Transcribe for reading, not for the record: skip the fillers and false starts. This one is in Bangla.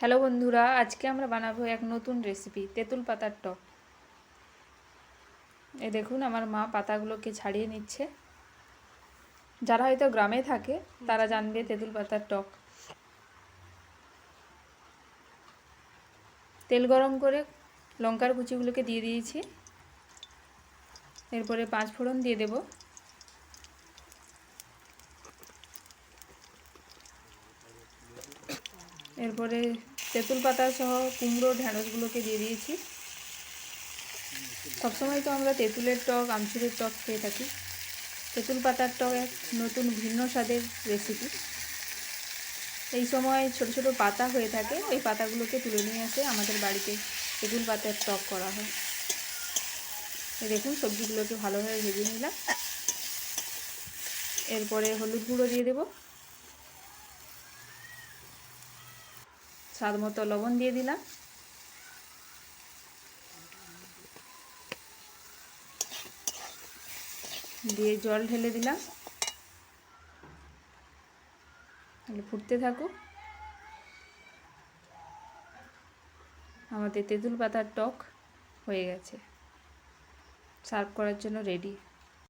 হ্যালো বন্ধুরা, আজকে আমরা বানাবো এক নতুন রেসিপি তেঁতুল পাতার টক। এই দেখুন আমার মা পাতাগুলোকে ছাড়িয়ে নিচ্ছে। যারা হয়তো গ্রামে থাকে তারা জানবে তেঁতুল পাতার টক। তেল গরম করে লঙ্কার কুচিগুলোকে দিয়ে দিয়েছি। এরপরে 5 ফোড়ন দিয়ে দেব। এরপরে তেঁতুল পাতা সহ কুমড়ো ঢ্যাঁড়সগুলোকে দিয়ে দিয়েছি। সবসময় তো আমরা তেঁতুলের টক আমচুরের টক খেয়ে থাকি। তেঁতুল পাতার টক এক নতুন ভিন্ন স্বাদের রেসিপি। এই সময় ছোট ছোট পাতা হয়ে থাকে, ওই পাতাগুলোকে তুলে নিয়ে এসে আমাদের বাড়িতে তেঁতুল পাতার টক করা হয়। দেখুন সবজিগুলোকে ভালোভাবে ভেজে নিলাম। এরপরে হলুদ গুঁড়ো দিয়ে দেব, স্বাদ মতো লবণ দিয়ে দিলাম, দিয়ে জল ঢেলে দিলাম। ফুটতে থাকুক। আমাদের তেঁতুল পাতার টক হয়ে গেছে, সার্ভ করার জন্য রেডি।